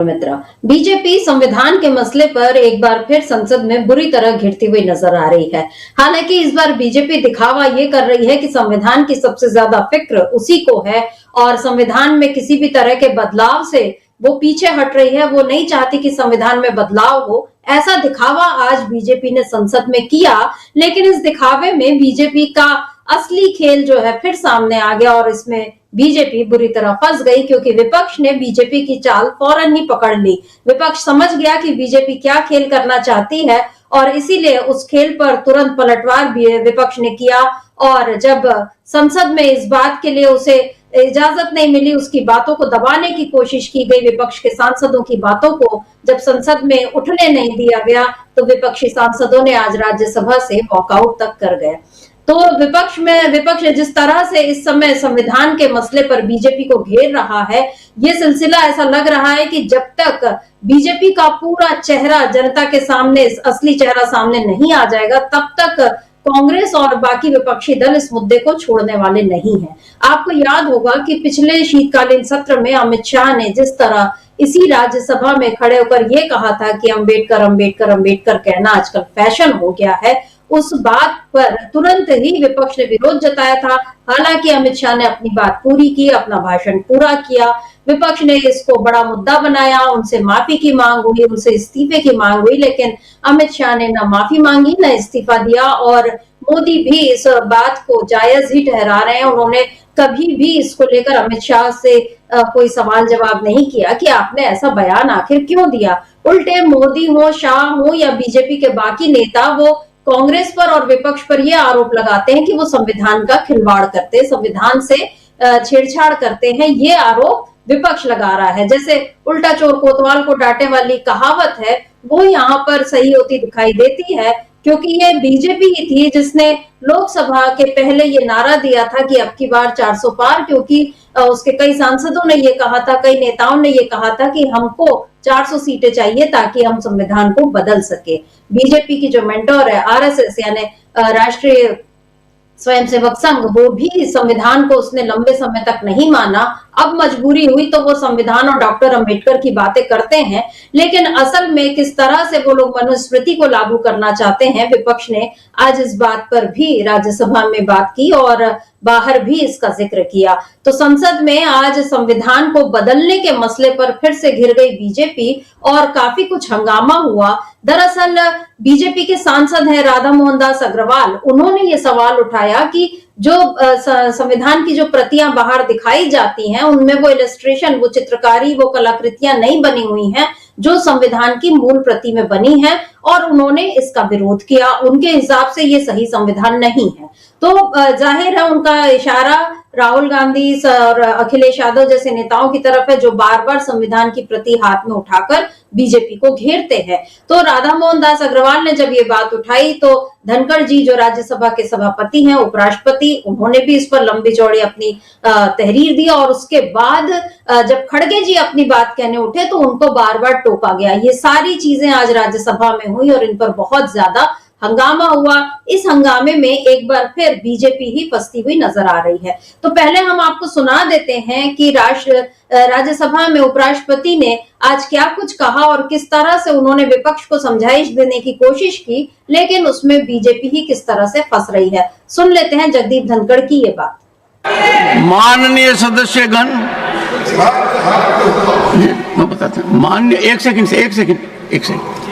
मित्र, BJP संविधान के मसले पर एक बार फिर संसद में बुरी तरह घिरती हुई नजर आ रही है। हालांकि इस बार बीजेपी दिखावा ये कर रही है कि संविधान की सबसे ज्यादा फिक्र उसी को है और संविधान में किसी भी तरह के बदलाव से वो पीछे हट रही है। वो नहीं चाहती कि संविधान में बदलाव हो। ऐसा दिखावा आज बीजेपी ने संसद में किया, लेकिन इस दिखावे में बीजेपी का असली खेल जो है फिर सामने आ गया और इसमें बीजेपी बुरी तरह फंस गई, क्योंकि विपक्ष ने बीजेपी की चाल फौरन ही पकड़ ली। विपक्ष समझ गया कि बीजेपी क्या खेल करना चाहती है और इसीलिए उस खेल पर तुरंत पलटवार भी विपक्ष ने किया। और जब संसद में इस बात के लिए उसे इजाजत नहीं मिली, उसकी बातों को दबाने की कोशिश की गई, विपक्ष के सांसदों की बातों को जब संसद में उठने नहीं दिया गया, तो विपक्षी सांसदों ने आज राज्यसभा से वॉकआउट तक कर गए। तो विपक्ष जिस तरह से इस समय संविधान के मसले पर बीजेपी को घेर रहा है, ये सिलसिला ऐसा लग रहा है कि जब तक बीजेपी का पूरा चेहरा जनता के सामने, असली चेहरा सामने नहीं आ जाएगा, तब तक कांग्रेस और बाकी विपक्षी दल इस मुद्दे को छोड़ने वाले नहीं हैं। आपको याद होगा कि पिछले शीतकालीन सत्र में अमित शाह ने जिस तरह इसी राज्यसभा में खड़े होकर ये कहा था कि अम्बेडकर अम्बेडकर अम्बेडकर कहना आजकल फैशन हो गया है, उस बात पर तुरंत ही विपक्ष ने विरोध जताया था। हालांकि अमित शाह ने अपनी बात पूरी की, अपना भाषण पूरा किया। विपक्ष ने इसको बड़ा मुद्दा बनाया, उनसे माफी की मांग हुई, उनसे इस्तीफे की मांग हुई, लेकिन अमित शाह ने न माफी मांगी न इस्तीफा दिया। और मोदी भी इस बात को जायज ही ठहरा रहे हैं। उन्होंने कभी भी इसको लेकर अमित शाह से कोई सवाल जवाब नहीं किया कि आपने ऐसा बयान आखिर क्यों दिया। उल्टे मोदी हो, शाह हो या बीजेपी के बाकी नेता, वो कांग्रेस पर और विपक्ष पर यह आरोप लगाते हैं कि वो संविधान का खिलवाड़ करते, संविधान से छेड़छाड़ करते हैं। ये आरोप विपक्ष लगा रहा है। जैसे उल्टा चोर कोतवाल को डांटे वाली कहावत है, वो यहाँ पर सही होती दिखाई देती है, क्योंकि ये बीजेपी ही थी जिसने लोकसभा के पहले ये नारा दिया था कि अब की बार 400 पार, क्योंकि उसके कई सांसदों ने ये कहा था, कई नेताओं ने ये कहा था कि हमको 400 सीटें चाहिए ताकि हम संविधान को बदल सके। बीजेपी की जो मेंटोर है आरएसएस यानी राष्ट्रीय स्वयंसेवक संघ, वो भी संविधान को उसने लंबे समय तक नहीं माना। अब मजबूरी हुई तो वो संविधान और डॉक्टर अंबेडकर की बातें करते हैं, लेकिन असल में किस तरह से वो लोग मनुस्मृति को लागू करना चाहते हैं, विपक्ष ने आज इस बात पर भी राज्यसभा में बात की और बाहर भी इसका जिक्र किया। तो संसद में आज संविधान को बदलने के मसले पर फिर से घिर गई बीजेपी और काफी कुछ हंगामा हुआ। दरअसल बीजेपी के सांसद हैं राधा मोहन दास अग्रवाल, उन्होंने ये सवाल उठाया कि जो संविधान की जो प्रतियां बाहर दिखाई जाती हैं, उनमें वो इलस्ट्रेशन, वो चित्रकारी, वो कलाकृतियां नहीं बनी हुई हैं जो संविधान की मूल प्रति में बनी है, और उन्होंने इसका विरोध किया। उनके हिसाब से ये सही संविधान नहीं है। तो जाहिर है उनका इशारा राहुल गांधी और अखिलेश यादव जैसे नेताओं की तरफ है, जो बार बार संविधान की प्रति हाथ में उठाकर बीजेपी को घेरते हैं। तो राधा मोहन दास अग्रवाल ने जब ये बात उठाई, तो धनखड़ जी जो राज्यसभा के सभापति हैं, उपराष्ट्रपति, उन्होंने भी इस पर लंबी चौड़ी अपनी तहरीर दी। और उसके बाद जब खड़गे जी अपनी बात कहने उठे तो उनको बार बार टोका गया। ये सारी चीजें आज राज्यसभा में हुई और इन पर बहुत ज्यादा हंगामा हुआ। इस हंगामे में एक बार फिर बीजेपी ही फंसती हुई नजर आ रही है। तो पहले हम आपको सुना देते हैं कि राज्यसभा में उपराष्ट्रपति ने आज क्या कुछ कहा और किस तरह से उन्होंने विपक्ष को समझाइश देने की कोशिश की, लेकिन उसमें बीजेपी ही किस तरह से फंस रही है। सुन लेते हैं जगदीप धनखड़ की ये बात। माननीय सदस्यगण, मैं बताता हूँ,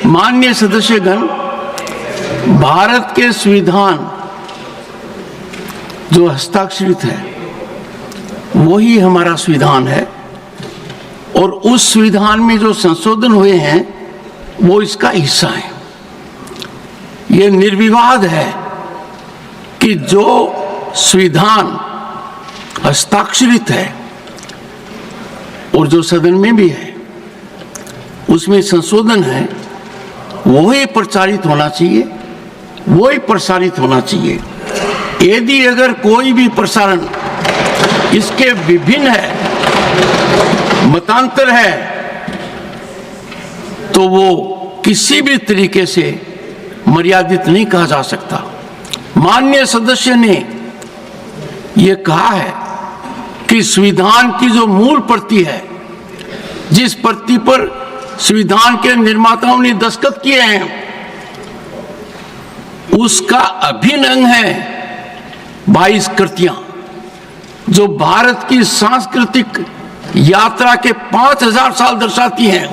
माननीय सदस्यगण, भारत के संविधान जो हस्ताक्षरित है वही हमारा संविधान है, और उस संविधान में जो संशोधन हुए हैं वो इसका हिस्सा है। ये निर्विवाद है कि जो संविधान हस्ताक्षरित है और जो सदन में भी है उसमें संशोधन है, वही प्रचारित होना चाहिए, वही प्रसारित होना चाहिए। यदि अगर कोई भी प्रसारण इसके विभिन्न है, मतांतर है, तो वो किसी भी तरीके से मर्यादित नहीं कहा जा सकता। माननीय सदस्य ने ये कहा है कि संविधान की जो मूल प्रति है, जिस प्रति पर संविधान के निर्माताओं ने दस्तखत किए हैं, उसका अभिन्न अंग है 22 कृतियां, जो भारत की सांस्कृतिक यात्रा के 5000 साल दर्शाती हैं।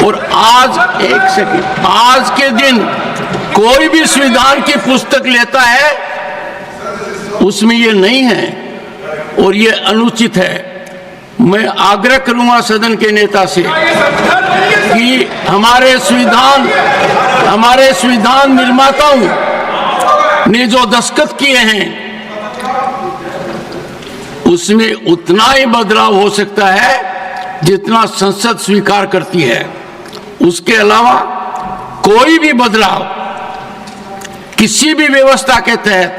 और आज के दिन कोई भी संविधान की पुस्तक लेता है, उसमें ये नहीं है और ये अनुचित है। मैं आग्रह करूंगा सदन के नेता से कि हमारे संविधान निर्माताओं ने जो दस्तखत किए हैं, उसमें उतना ही बदलाव हो सकता है जितना संसद स्वीकार करती है। उसके अलावा कोई भी बदलाव किसी भी व्यवस्था के तहत,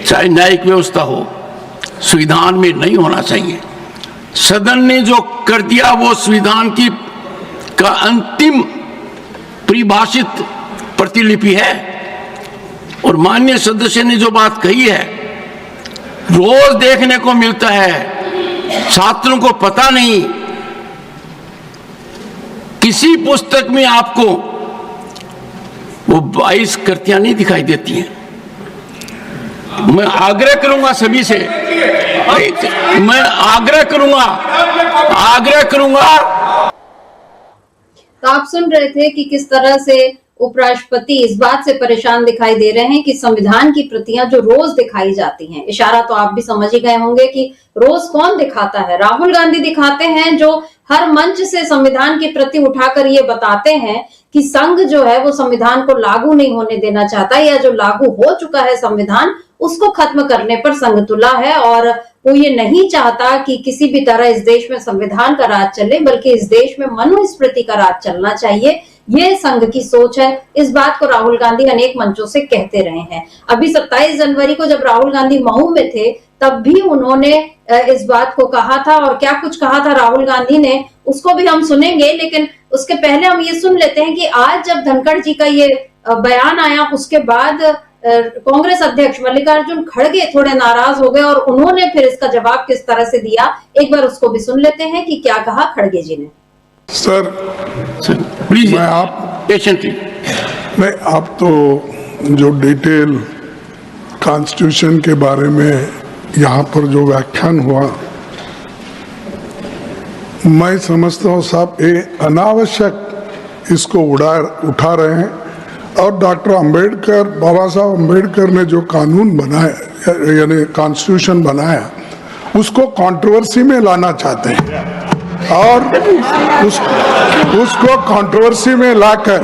चाहे न्यायिक व्यवस्था हो, संविधान में नहीं होना चाहिए। सदन ने जो कर दिया वो संविधान की का अंतिम परिभाषित प्रतिलिपि है। और माननीय सदस्य ने जो बात कही है, रोज देखने को मिलता है, छात्रों को पता नहीं, किसी पुस्तक में आपको वो 22 कृतियां नहीं दिखाई देती हैं। मैं आग्रह करूंगा सभी से, मैं आग्रह करूंगा। तो आप सुन रहे थे कि किस तरह से उपराष्ट्रपति इस बात से परेशान दिखाई दे रहे हैं कि संविधान की प्रतियां जो रोज दिखाई जाती हैं, इशारा तो आप भी समझ ही गए होंगे कि रोज कौन दिखाता है। राहुल गांधी दिखाते हैं, जो हर मंच से संविधान की प्रति उठाकर ये बताते हैं कि संघ जो है वो संविधान को लागू नहीं होने देना चाहता, या जो लागू हो चुका है संविधान उसको खत्म करने पर संघ तुला है। और वो ये नहीं चाहता कि किसी भी तरह इस देश में संविधान का राज चले, बल्कि इस देश में मनुस्मृति का राज चलना चाहिए। ये संघ की सोच है। इस बात को राहुल गांधी अनेक मंचों से कहते रहे हैं। अभी 27 जनवरी को जब राहुल गांधी मऊ में थे, तब भी उन्होंने इस बात को कहा था। और क्या कुछ कहा था राहुल गांधी ने, उसको भी हम सुनेंगे, लेकिन उसके पहले हम ये सुन लेते हैं कि आज जब धनखड़ जी का ये बयान आया, उसके बाद कांग्रेस अध्यक्ष मल्लिकार्जुन खड़गे थोड़े नाराज हो गए और उन्होंने फिर इसका जवाब किस तरह से दिया। एक बार उसको भी सुन लेते हैं कि क्या कहा खड़गे जी ने। सर प्लीज, मैं आप पेशेंटली नहीं, आप तो जो डिटेल कॉन्स्टिट्यूशन के बारे में यहाँ पर जो व्याख्यान हुआ, मैं समझता हूँ साहब ये अनावश्यक इसको उठा रहे हैं। और डॉक्टर अंबेडकर, बाबा साहब अंबेडकर ने जो कानून बनाया, यानी कॉन्स्टिट्यूशन बनाया, उसको कंट्रोवर्सी में लाना चाहते हैं और उसको कंट्रोवर्सी में लाकर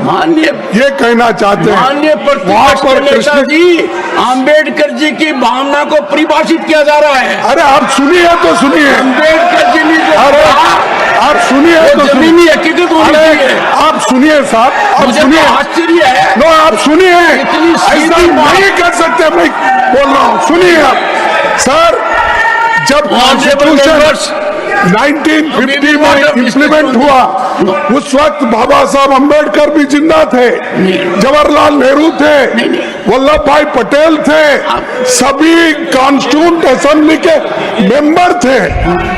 ये कहना चाहते हैं वहां पर कृष्ण जी अंबेडकर जी की भावना को परिभाषित किया जा रहा है। अरे आप सुनिए तो सुनिए, अंबेडकर जी ने जो अरे आप सुनिए तो जमीनी हकीकत होनी चाहिए। आप सुनिए साहब, आप सुनिए, आश्चर्य है। नो आप सुनिए, इतनी ऐसा नहीं कर सकते। मैं बोल रहा हूँ, सुनिए आप। सर, जब कॉन्स्टिट्यूशन 1950 में इंप्लीमेंट हुआ, उस वक्त बाबा साहब अंबेडकर भी जिंदा थे, जवाहरलाल नेहरू थे, वल्लभ भाई पटेल थे, सभी कॉन्स्टिट्यूंट असेंबली के मेंबर थे।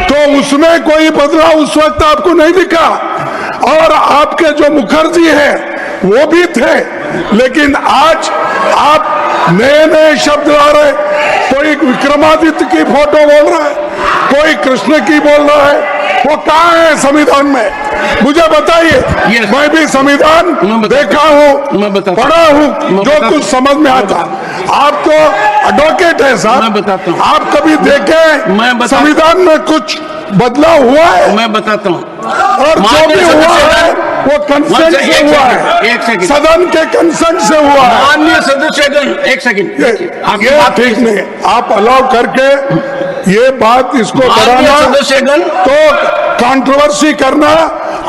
तो उसमें कोई बदलाव उस वक्त आपको नहीं दिखा। और आपके जो मुखर्जी हैं वो भी थे, लेकिन आज आप नए नए शब्द ला रहे। कोई विक्रमादित्य की फोटो बोल रहा है, कोई कृष्ण की बोल रहा है। वो कहाँ है संविधान में, मुझे बताइए। मैं भी संविधान देखा हूँ, पढ़ा हूँ, जो कुछ समझ में आता। आप तो एडवोकेट है साहब, आप कभी देखे संविधान में कुछ बदलाव हुआ है? मैं बताता हूँ। और जो भी हुआ है वो कंसेंट से हुआ है, एक सेकंड, सदन के कंसेंट से हुआ है। माननीय सदस्यगण, एक सेकंड, ये ठीक नहीं है। आप अलाउ करके ये बात इसको बढ़ाना, सदस्यगण तो कंट्रोवर्सी करना,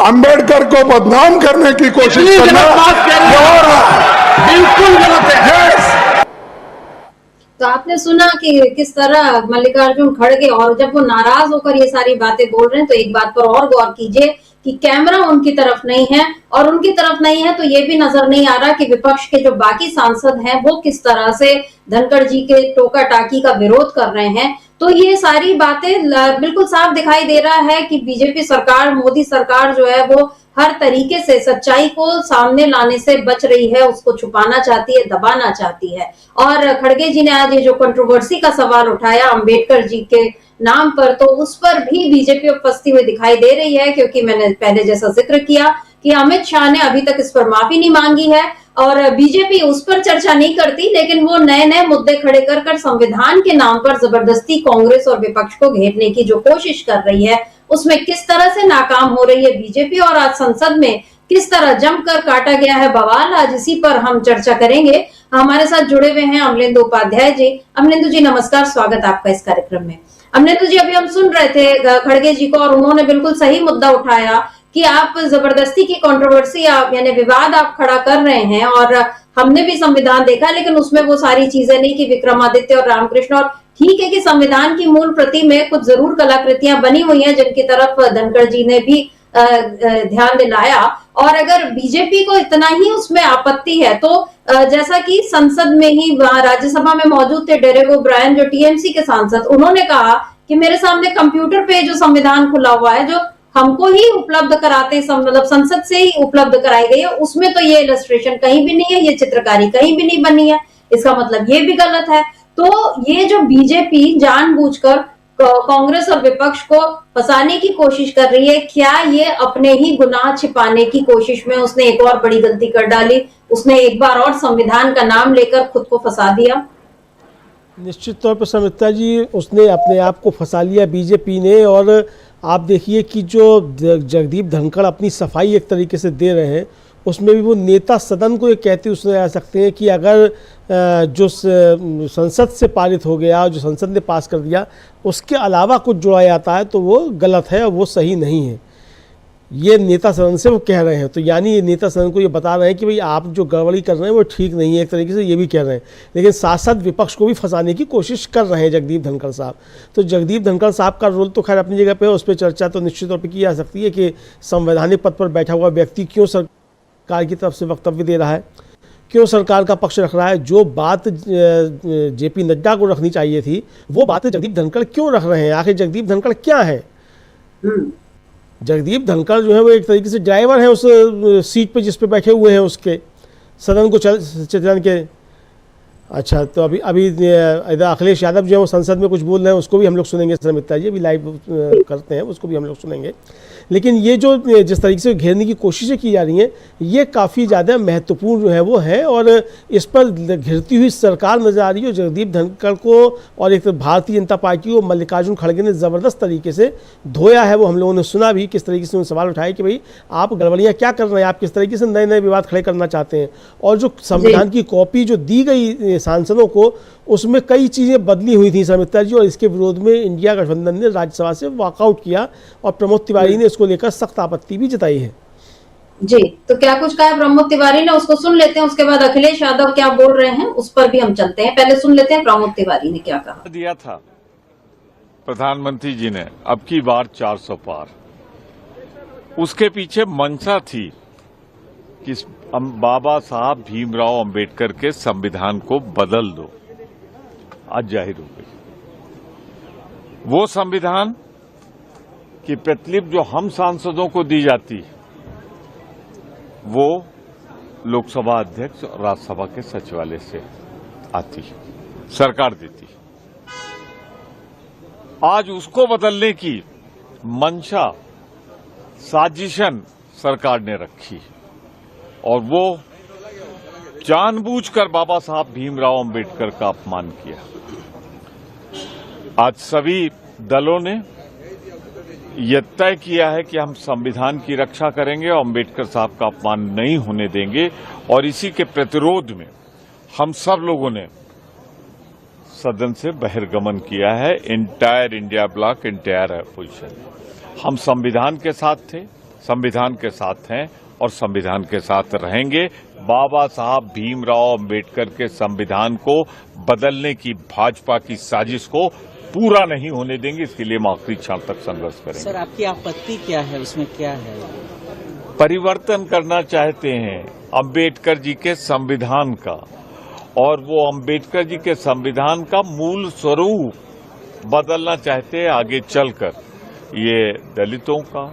अंबेडकर को बदनाम करने की कोशिश करना, बिल्कुल गलत है। तो आपने सुना कि किस तरह मल्लिकार्जुन खड़गे, और जब वो नाराज होकर ये सारी बातें बोल रहे हैं, तो एक बात पर और गौर कीजिए कि कैमरा उनकी तरफ नहीं है, और उनकी तरफ नहीं है तो ये भी नजर नहीं आ रहा कि विपक्ष के जो बाकी सांसद हैं वो किस तरह से धनखड़ जी के टोका टाकी का विरोध कर रहे हैं। तो ये सारी बातें बिल्कुल साफ दिखाई दे रहा है कि बीजेपी सरकार, मोदी सरकार जो है वो हर तरीके से सच्चाई को सामने लाने से बच रही है, उसको छुपाना चाहती है, दबाना चाहती है। और खड़गे जी ने आज ये जो कंट्रोवर्सी का सवाल उठाया अंबेडकर जी के नाम पर, तो उस पर भी बीजेपी फंसती हुई दिखाई दे रही है, क्योंकि मैंने पहले जैसा जिक्र किया कि अमित शाह ने अभी तक इस पर माफी नहीं मांगी है और बीजेपी उस पर चर्चा नहीं करती, लेकिन वो नए नए मुद्दे खड़े कर संविधान के नाम पर जबरदस्ती कांग्रेस और विपक्ष को घेरने की जो कोशिश कर रही है, उसमें किस तरह से नाकाम हो रही है बीजेपी और आज संसद में किस तरह जमकर काटा गया है बवाल, आज इसी पर हम चर्चा करेंगे। हमारे साथ जुड़े हुए हैं अमलेंदु उपाध्याय जी। अमलेंदु जी नमस्कार, स्वागत आपका इस कार्यक्रम में। अमलेंदु जी, अभी हम सुन रहे थे खड़गे जी को और उन्होंने बिल्कुल सही मुद्दा उठाया कि आप जबरदस्ती की कंट्रोवर्सी यानी विवाद आप खड़ा कर रहे हैं, और हमने भी संविधान देखा लेकिन उसमें वो सारी चीजें नहीं कि विक्रमादित्य और रामकृष्ण, और ठीक है कि संविधान की मूल प्रति में कुछ जरूर कलाकृतियां बनी हुई हैं जिनकी तरफ धनखड़ जी ने भी ध्यान दिलाया, और अगर बीजेपी को इतना ही उसमें आपत्ति है तो जैसा कि संसद में ही राज्यसभा में मौजूद थे डेरेक ओब्रायन जो टीएमसी के सांसद, उन्होंने कहा कि मेरे सामने कंप्यूटर पे जो संविधान खुला हुआ है, जो हमको ही उपलब्ध कराते, मतलब संसद से ही उपलब्ध कराई गई है, उसमें तो ये इलस्ट्रेशन कहीं भी नहीं है, ये चित्रकारी कहीं भी नहीं बनी है, इसका मतलब ये भी गलत है। तो ये जो बीजेपी जानबूझकर कांग्रेस और विपक्ष को फंसाने की कोशिश कर रही है, क्या ये अपने ही गुनाह छिपाने की कोशिश में उसने एक और बड़ी गलती कर डाली, उसने एक बार और संविधान का नाम लेकर खुद को फंसा दिया? निश्चित तौर पर समिता जी, उसने अपने आप को फंसा लिया बीजेपी ने। और आप देखिए कि जो जगदीप धनखड़ अपनी सफाई एक तरीके से दे रहे हैं, उसमें भी वो नेता सदन को ये कहते उसने आ सकते हैं कि अगर जो संसद से पारित हो गया, जो संसद ने पास कर दिया, उसके अलावा कुछ जोड़ा जाता है तो वो गलत है और वो सही नहीं है। ये नेता सदन से वो कह रहे हैं, तो यानी ये नेता सदन को ये बता रहे हैं कि भाई आप जो गड़बड़ी कर रहे हैं वो ठीक नहीं है, एक तरीके से ये भी कह रहे हैं। लेकिन साथ साथ विपक्ष को भी फंसाने की कोशिश कर रहे हैं जगदीप धनखड़ साहब। तो जगदीप धनखड़ साहब का रोल तो खैर अपनी जगह पे है, उस पर चर्चा तो निश्चित तौर पर की जा सकती है कि संवैधानिक पद पर बैठा हुआ व्यक्ति क्यों सरकार की तरफ से वक्तव्य दे रहा है, क्यों सरकार का पक्ष रख रहा है। जो बात जेपी नड्डा को रखनी चाहिए थी वो बात जगदीप धनखड़ क्यों रख रहे हैं? आखिर जगदीप धनखड़ क्या है? जगदीप धनखड़ जो है वो एक तरीके से ड्राइवर है उस सीट पे जिस पे बैठे हुए हैं, उसके सदन को चलन के। अच्छा, तो अभी इधर अखिलेश यादव जो है वो संसद में कुछ बोल रहे हैं, उसको भी हम लोग सुनेंगे। समिता जी अभी लाइव करते हैं, उसको भी हम लोग सुनेंगे। लेकिन ये जो जिस तरीके से घेरने की कोशिशें की जा रही हैं, ये काफ़ी ज़्यादा महत्वपूर्ण जो है वो है, और इस पर घिरती हुई सरकार नजर आ रही है। जगदीप धनखड़ को और एक भारतीय जनता पार्टी को मल्लिकार्जुन खड़गे ने ज़बरदस्त तरीके से धोया है। वो हम लोगों ने सुना भी किस तरीके से उन्होंने सवाल उठाए कि भाई आप गड़बड़ियाँ क्या कर रहे हैं, आप किस तरीके से नए नए विवाद खड़े करना चाहते हैं। और जो संविधान की कॉपी जो दी गई सांसदों को, उसमें कई चीज़ें बदली हुई थी समिता जी, और इसके विरोध में इंडिया गठबंधन ने राज्यसभा से वॉकआउट किया और प्रमोद तिवारी ने इसको लेकर सख्त आपत्ति भी जताई है। जी, तो क्या कुछ कहा प्रमोद तिवारी ने, उसको सुन लेते हैं, उसके बाद अखिलेश यादव क्या बोल रहे हैं उस पर भी हम चलते हैं। पहले सुन लेते हैं प्रमोद तिवारी ने क्या कहा। दिया था प्रधानमंत्री जी ने अब की बार 400 पार, उसके पीछे मंशा थी कि बाबा साहब भीमराव अंबेडकर के संविधान को बदल दो। आज जाहिर हो गई वो संविधान की प्रतिलिपि जो हम सांसदों को दी जाती, वो लोकसभा अध्यक्ष और राज्यसभा के सचिवालय से आती, सरकार देती। आज उसको बदलने की मंशा, साजिशन सरकार ने रखी, और वो जानबूझकर बाबा साहब भीमराव अंबेडकर का अपमान किया। आज सभी दलों ने यह तय किया है कि हम संविधान की रक्षा करेंगे और अंबेडकर साहब का अपमान नहीं होने देंगे, और इसी के प्रतिरोध में हम सब लोगों ने सदन से बहिर्गमन किया है। Entire India block, entire opposition. हम संविधान के साथ थे, संविधान के साथ हैं और संविधान के साथ रहेंगे। बाबा साहब भीमराव अंबेडकर के संविधान को बदलने की भाजपा की साजिश को पूरा नहीं होने देंगे, इसके लिए हम आखिरी क्षण तक संघर्ष करेंगे। सर, आपकी आपत्ति क्या है, उसमें क्या है? परिवर्तन करना चाहते हैं अंबेडकर जी के संविधान का, और वो अंबेडकर जी के संविधान का मूल स्वरूप बदलना चाहते हैं। आगे चलकर ये दलितों का,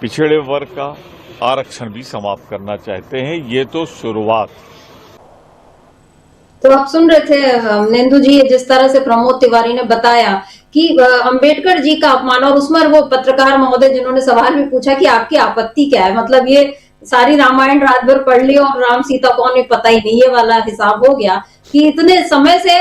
पिछड़े वर्ग का आरक्षण भी समाप्त करना चाहते हैं। ये तो शुरुआत। तो आप सुन रहे थे नेंदु जी, जिस तरह से प्रमोद तिवारी ने बताया कि अंबेडकर जी का अपमान, और उसमें वो पत्रकार महोदय जिन्होंने सवाल भी पूछा कि आपकी आपत्ति क्या है, मतलब ये सारी रामायण रात भर पढ़ ली और राम सीता कौन है पता ही नहीं, ये वाला हिसाब हो गया कि इतने समय से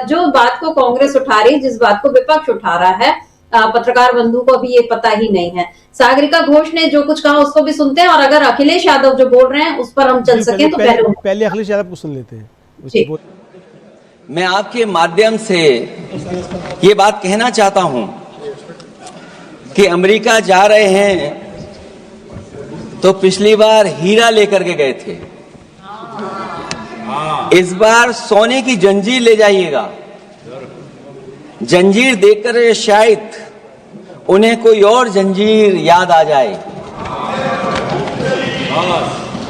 जो बात को कांग्रेस उठा रही, जिस बात को विपक्ष उठा रहा है, पत्रकार बंधु को अभी ये पता ही नहीं है। सागरिका घोष ने जो कुछ कहा उसको भी सुनते हैं, और अगर अखिलेश यादव जो बोल रहे हैं उस पर हम चल सके तो पहले अखिलेश यादव को सुन लेते हैं। मैं आपके माध्यम से ये बात कहना चाहता हूं कि अमेरिका जा रहे हैं तो पिछली बार हीरा लेकर के गए थे, इस बार सोने की जंजीर ले जाइएगा। जंजीर देखकर शायद उन्हें कोई और जंजीर याद आ जाए।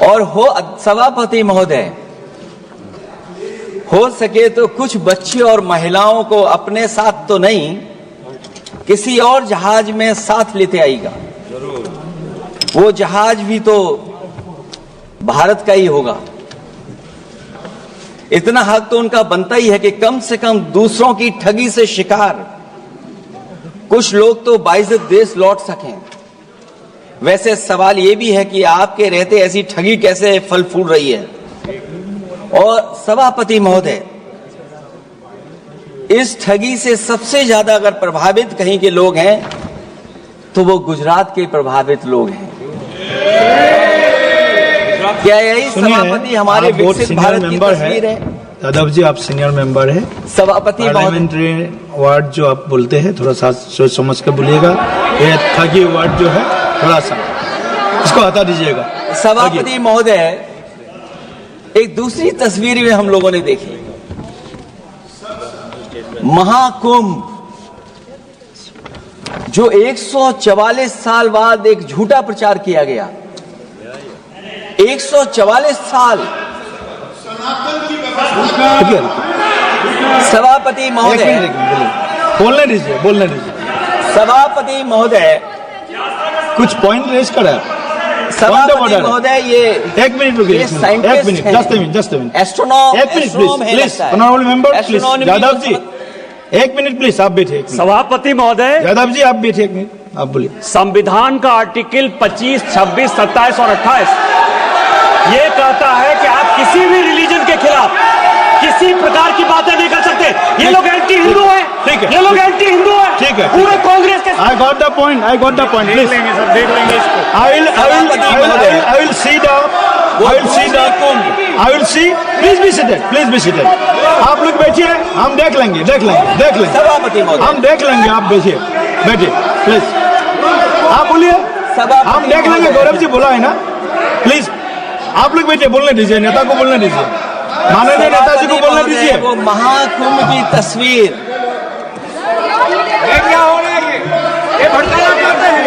और हो सभापति महोदय, हो सके तो कुछ बच्चे और महिलाओं को अपने साथ तो नहीं, किसी और जहाज में साथ लेते आएगा। वो जहाज भी तो भारत का ही होगा। इतना हक तो उनका बनता ही है कि कम से कम दूसरों की ठगी से शिकार कुछ लोग तो बाइज्जत देश लौट सकें। वैसे सवाल ये भी है कि आपके रहते ऐसी ठगी कैसे फल फूल रही है। और सभापति महोदय, इस ठगी से सबसे ज्यादा अगर प्रभावित कहीं के लोग हैं तो वो गुजरात के प्रभावित लोग हैं। क्या यही सभापति हमारे विकसित भारत की तस्वीर है? यादव जी, आप सीनियर मेंबर हैं। सभापति पार्लियामेंट्री वार्ड जो आप बोलते हैं, थोड़ा सा सोच समझ कर बोलिएगा। ये ठगी वार्ड जो है, थोड़ा सा इसको हटा दीजिएगा। सभापति महोदय, एक दूसरी तस्वीर में हम लोगों ने देखी, महाकुंभ जो 144 साल बाद एक झूठा प्रचार किया गया। 144 साल। सभापति महोदय, बोलने दीजिए। सभापति महोदय, कुछ पॉइंट रेज करा। सभापति महोदय, ये एक मिनट रुकिए, एक मिनट, जस्ट मिनट, एस्ट्रोनॉम, एक minute please, honourable member please, Yadav ji एक मिनट प्लीज, आप बैठिए। सभापति महोदय, यादव जी आप बैठिए एक मिनट, आप बोलिए। संविधान का आर्टिकल 25, 26, 27 और 28 ये कहता है कि आप किसी भी रिलीजन के खिलाफ किसी प्रकार की बातें नहीं कर सकते। ये लोग एंटी हिंदू हैं, ठीक है, ये लोग एंटी हिंदू हैं, ठीक है, पूरे कांग्रेस के। आई गॉट द पॉइंट, देख लेंगे सर, देख लेंगे इसको। I will see, please be seated, आप लोग बैठिए, हम देख लेंगे। सभापति महोदय, हम देख लेंगे, आप बैठिए प्लीज, आप बोलिए, हम देख लेंगे। गौरव जी बोला है ना, प्लीज आप लोग बैठिए, बोलने दीजिए, नेता को बोलने दीजिए, माननीय नेताजी को बोलने दीजिए। वो महाकुंभ की तस्वीर, क्या हो रहा है? ये भड़काना चाहते हैं,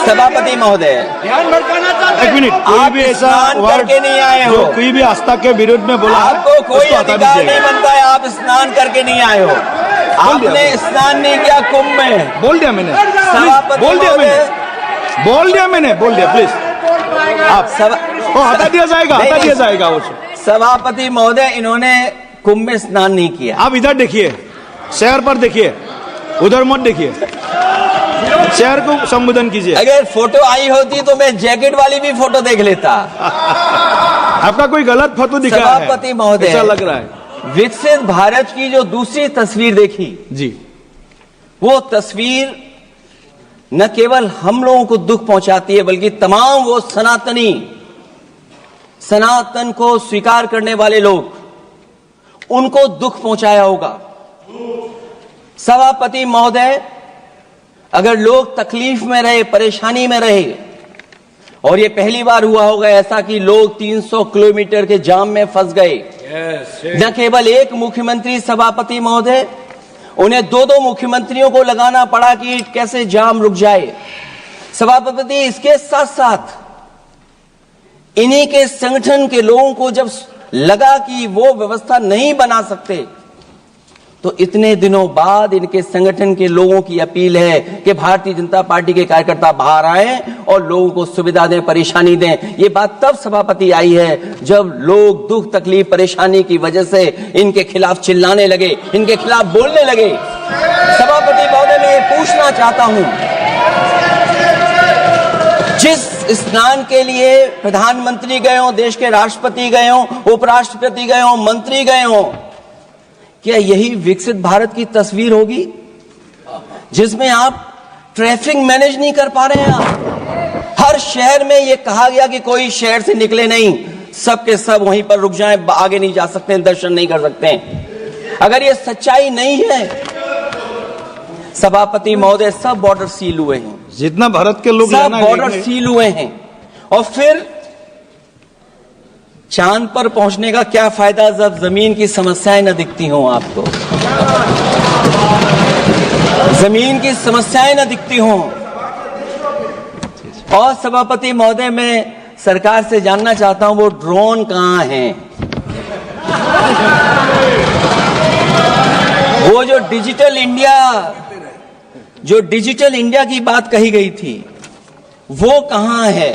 सभापति महोदय, ध्यान भड़काना चाहते हैं। एक मिनट, कोई भी ऐसा स्नान करके नहीं आए हो, कोई भी आस्था के विरुद्ध में बोला है, आपको कोई उसको हटा अधिकार दीजिएगा। नहीं बनता है, आप स्नान करके नहीं आए हो। आपने स्नान नहीं किया कुंभ में। बोल दिया मैंने, सभापति बोल दिया प्लीज, आप हटा दिया जाएगा उसे। सभापति महोदय, इन्होंने कुंभ में स्नान नहीं किया। आप इधर देखिए, शहर पर देखिए, उधर मत देखिए, शहर को संबोधन कीजिए। अगर फोटो आई होती तो मैं जैकेट वाली भी फोटो देख लेता। आपका कोई गलत फोटो दिखा है, सभापति महोदय, ऐसा लग रहा है। विकसित भारत की जो दूसरी तस्वीर देखी जी, वो तस्वीर न केवल हम लोगों को दुख पहुंचाती है, बल्कि तमाम वो सनातन को स्वीकार करने वाले लोग, उनको दुख पहुंचाया होगा। सभापति महोदय, अगर लोग तकलीफ में रहे, परेशानी में रहे, और ये पहली बार हुआ होगा ऐसा कि लोग 300 किलोमीटर के जाम में फंस गए। न केवल एक मुख्यमंत्री, सभापति महोदय, उन्हें 2-2 मुख्यमंत्रियों को लगाना पड़ा कि कैसे जाम रुक जाए। सभापति, इसके साथ साथ इन्हीं के संगठन के लोगों को जब लगा कि वो व्यवस्था नहीं बना सकते, तो इतने दिनों बाद इनके संगठन के लोगों की अपील है कि भारतीय जनता पार्टी के कार्यकर्ता बाहर आए और लोगों को सुविधा दें, परेशानी दें। ये बात तब सभापति आई है जब लोग दुख तकलीफ परेशानी की वजह से इनके खिलाफ चिल्लाने लगे, इनके खिलाफ बोलने लगे। सभापति महोदय, मैं ये पूछना चाहता हूं, जिस स्नान के लिए प्रधानमंत्री गए हो, देश के राष्ट्रपति गए हो, उपराष्ट्रपति गए हो, मंत्री गए हो, क्या यही विकसित भारत की तस्वीर होगी जिसमें आप ट्रैफिक मैनेज नहीं कर पा रहे हैं? आप हर शहर में यह कहा गया कि कोई शहर से निकले नहीं, सबके सब वहीं पर रुक जाएं, आगे नहीं जा सकते, दर्शन नहीं कर सकते। अगर यह सच्चाई नहीं है सभापति महोदय, सब बॉर्डर सील हुए हैं, जितना भारत के लोग सब बॉर्डर सील हुए हैं, और फिर चांद पर पहुंचने का क्या फायदा जब जमीन की समस्याएं न दिखती हों आपको, जमीन की समस्याएं न दिखती हों। और सभापति महोदय, मैं सरकार से जानना चाहता हूं वो ड्रोन कहां हैं? वो जो डिजिटल इंडिया की बात कही गई थी वो कहां है?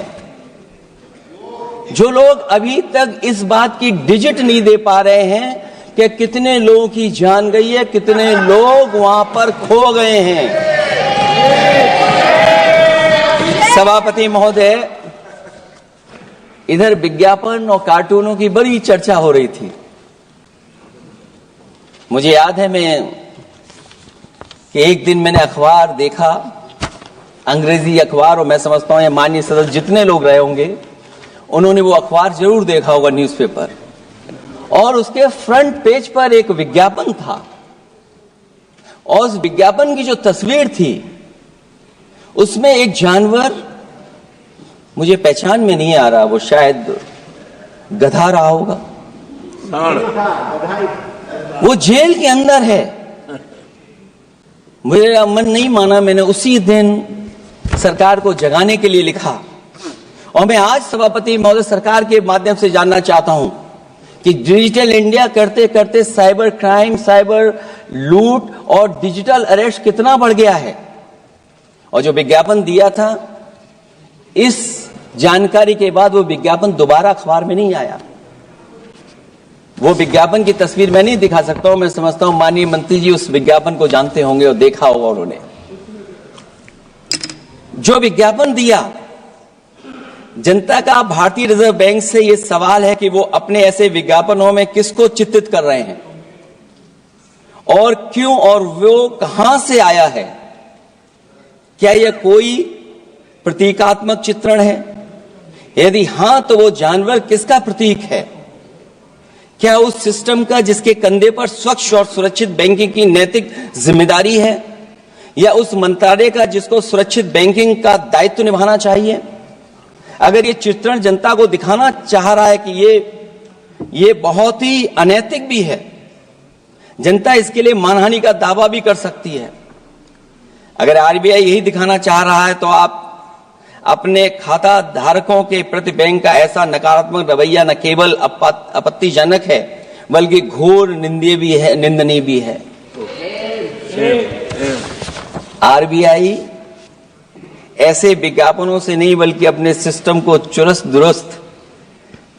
जो लोग अभी तक इस बात की डिजिट नहीं दे पा रहे हैं कि कितने लोगों की जान गई है, कितने लोग वहां पर खो गए हैं। सभापति महोदय, इधर विज्ञापन और कार्टूनों की बड़ी चर्चा हो रही थी। मुझे याद है कि एक दिन मैंने अखबार देखा, अंग्रेजी अखबार, और मैं समझता हूं ये माननीय सदस्य जितने लोग रहे होंगे उन्होंने वो अखबार जरूर देखा होगा, न्यूज़पेपर, और उसके फ्रंट पेज पर एक विज्ञापन था, और उस विज्ञापन की जो तस्वीर थी उसमें एक जानवर, मुझे पहचान में नहीं आ रहा, वो शायद गधा रहा होगा, वो जेल के अंदर है। मेरा मन नहीं माना, मैंने उसी दिन सरकार को जगाने के लिए लिखा, और मैं आज सभापति महोदय सरकार के माध्यम से जानना चाहता हूं कि डिजिटल इंडिया करते करते साइबर क्राइम, साइबर लूट और डिजिटल अरेस्ट कितना बढ़ गया है। और जो विज्ञापन दिया था, इस जानकारी के बाद वो विज्ञापन दोबारा अखबार में नहीं आया। वो विज्ञापन की तस्वीर मैं नहीं दिखा सकता हूं, मैं समझता हूं माननीय मंत्री जी उस विज्ञापन को जानते होंगे और देखा होगा उन्होंने। जो विज्ञापन दिया, जनता का भारतीय रिजर्व बैंक से यह सवाल है कि वो अपने ऐसे विज्ञापनों में किसको चित्रित कर रहे हैं और क्यों, और वो कहां से आया है? क्या यह कोई प्रतीकात्मक चित्रण है? यदि हां, तो वो जानवर किसका प्रतीक है? क्या उस सिस्टम का जिसके कंधे पर स्वच्छ और सुरक्षित बैंकिंग की नैतिक जिम्मेदारी है, या उस मंत्रालय का जिसको सुरक्षित बैंकिंग का दायित्व निभाना चाहिए? अगर ये चित्रण जनता को दिखाना चाह रहा है कि ये बहुत ही अनैतिक भी है, जनता इसके लिए मानहानि का दावा भी कर सकती है। अगर आरबीआई यही दिखाना चाह रहा है तो आप अपने खाता धारकों के प्रति बैंक का ऐसा नकारात्मक रवैया न केवल आपत्तिजनक है बल्कि घोर निंदनीय भी है। आरबीआई ऐसे विज्ञापनों से नहीं बल्कि अपने सिस्टम को चुस्त दुरुस्त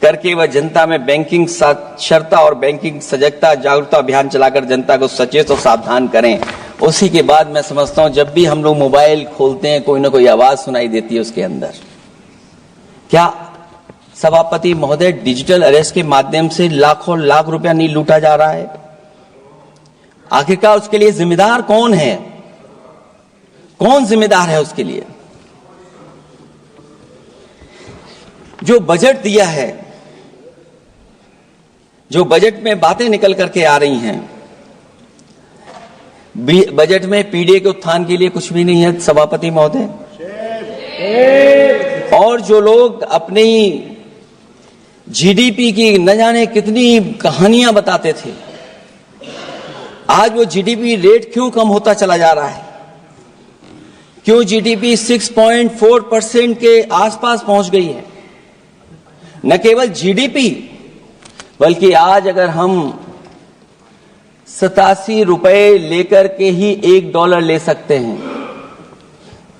करके वह जनता में बैंकिंग साक्षरता और बैंकिंग सजगता जागरूकता अभियान चलाकर जनता को सचेत और सावधान करें। उसी के बाद मैं समझता हूं जब भी हम लोग मोबाइल खोलते हैं कोई ना कोई आवाज सुनाई देती है उसके अंदर। क्या सभापति महोदय डिजिटल अरेस्ट के माध्यम से लाखों लाख रुपया नहीं लूटा जा रहा है? आखिरकार उसके लिए जिम्मेदार कौन है? कौन जिम्मेदार है उसके लिए? जो बजट दिया है, जो बजट में बातें निकल करके आ रही हैं, बजट में पीडीए के उत्थान के लिए कुछ भी नहीं है सभापति महोदय। और जो लोग अपनी जीडीपी की न जाने कितनी कहानियां बताते थे, आज वो जीडीपी रेट क्यों कम होता चला जा रहा है? क्यों जीडीपी 6.4% के आसपास पहुंच गई है? न केवल जीडीपी बल्कि आज अगर हम 87 रुपए लेकर के ही $1 ले सकते हैं।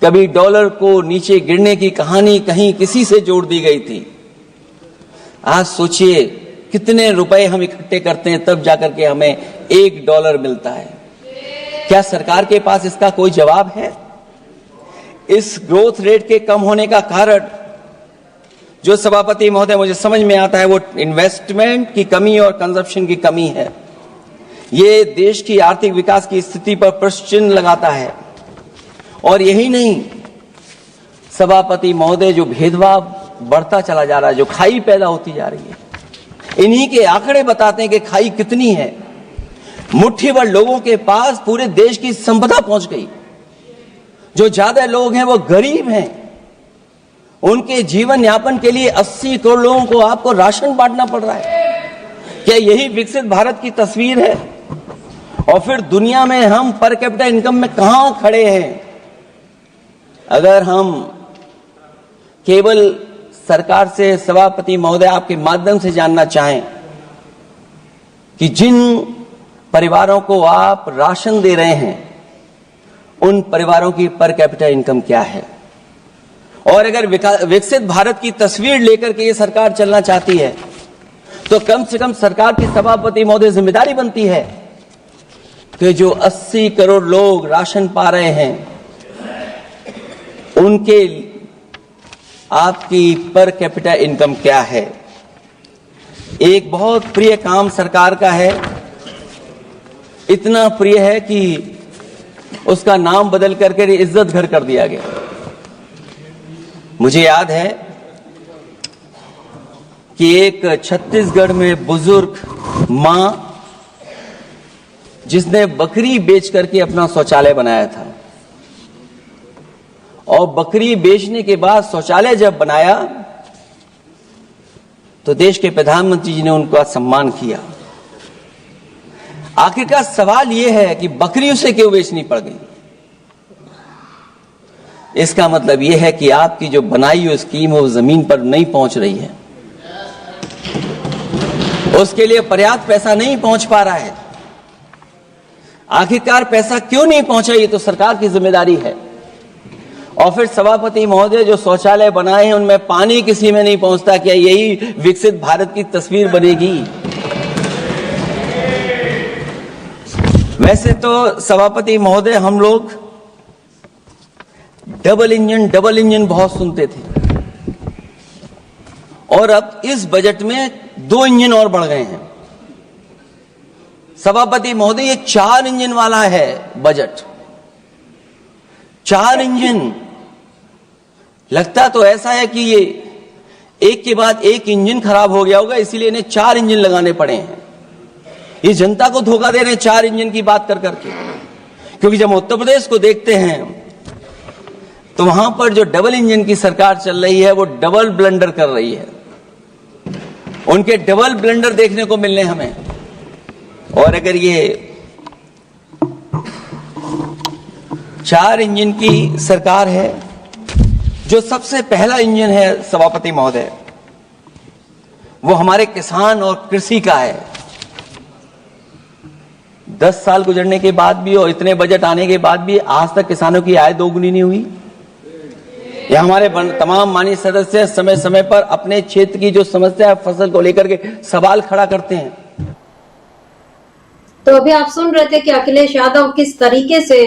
कभी डॉलर को नीचे गिरने की कहानी कहीं किसी से जोड़ दी गई थी। आज सोचिए कितने रुपए हम इकट्ठे करते हैं तब जाकर के हमें $1 मिलता है। क्या सरकार के पास इसका कोई जवाब है? इस ग्रोथ रेट के कम होने का कारण जो सभापति महोदय मुझे समझ में आता है वो इन्वेस्टमेंट की कमी और कंजप्शन की कमी है। ये देश की आर्थिक विकास की स्थिति पर प्रश्न चिन्ह लगाता है। और यही नहीं, सभापति महोदय, जो भेदभाव बढ़ता चला जा रहा है, जो खाई पैदा होती जा रही है, इन्हीं के आंकड़े बताते हैं कि खाई कितनी है। मुट्ठी भर लोगों के पास पूरे देश की संपदा पहुंच गई। जो ज्यादा लोग हैं वो गरीब हैं। उनके जीवन यापन के लिए 80 करोड़ लोगों को आपको राशन बांटना पड़ रहा है। क्या यही विकसित भारत की तस्वीर है? और फिर दुनिया में हम पर कैपिटा इनकम में कहां खड़े हैं? अगर हम केवल सरकार से, सभापति महोदय, आपके माध्यम से जानना चाहें कि जिन परिवारों को आप राशन दे रहे हैं उन परिवारों की पर कैपिटा इनकम क्या है, और अगर विकसित भारत की तस्वीर लेकर के ये सरकार चलना चाहती है तो कम से कम सरकार की सभापति महोदय जिम्मेदारी बनती है कि जो 80 करोड़ लोग राशन पा रहे हैं उनके आपकी पर कैपिटा इनकम क्या है। एक बहुत प्रिय काम सरकार का है, इतना प्रिय है कि उसका नाम बदल करके इज्जत घर कर दिया गया। मुझे याद है कि एक छत्तीसगढ़ में बुजुर्ग मां जिसने बकरी बेच करके अपना शौचालय बनाया था, और बकरी बेचने के बाद शौचालय जब बनाया तो देश के प्रधानमंत्री जी ने उनका सम्मान किया। आखिरकार सवाल यह है कि बकरी उसे क्यों बेचनी पड़ गई? इसका मतलब यह है कि आपकी जो बनाई हुई स्कीम है वो जमीन पर नहीं पहुंच रही है, उसके लिए पर्याप्त पैसा नहीं पहुंच पा रहा है। आखिरकार पैसा क्यों नहीं पहुंचा, ये तो सरकार की जिम्मेदारी है। और फिर सभापति महोदय, जो शौचालय बनाए हैं उनमें पानी किसी में नहीं पहुंचता, क्या यही विकसित भारत की तस्वीर बनेगी? वैसे तो सभापति महोदय, हम लोग डबल इंजन बहुत सुनते थे, और अब इस बजट में 2 इंजन और बढ़ गए हैं। सभापति महोदय, ये 4 इंजन वाला है बजट। 4 इंजन। लगता तो ऐसा है कि ये एक के बाद एक इंजन खराब हो गया होगा, इसीलिए इन्हें 4 इंजन लगाने पड़े हैं। ये जनता को धोखा दे रहे हैं 4 इंजन की बात कर करके। क्योंकि जब उत्तर प्रदेश को देखते हैं तो वहां पर जो डबल इंजन की सरकार चल रही है वो डबल ब्लंडर कर रही है। उनके डबल ब्लंडर देखने को मिलने हमें। और अगर ये 4 इंजन की सरकार है, जो सबसे पहला इंजन है सभापति महोदय, वो हमारे किसान और कृषि का है। 10 साल गुजरने के बाद भी और इतने बजट आने के बाद भी आज तक किसानों की आय दोगुनी नहीं हुई। यह हमारे तमाम माननीय सदस्य समय समय पर अपने क्षेत्र की जो समस्या है फसल को लेकर के सवाल खड़ा करते हैं। तो अभी आप सुन रहे थे कि अखिलेश यादव किस तरीके से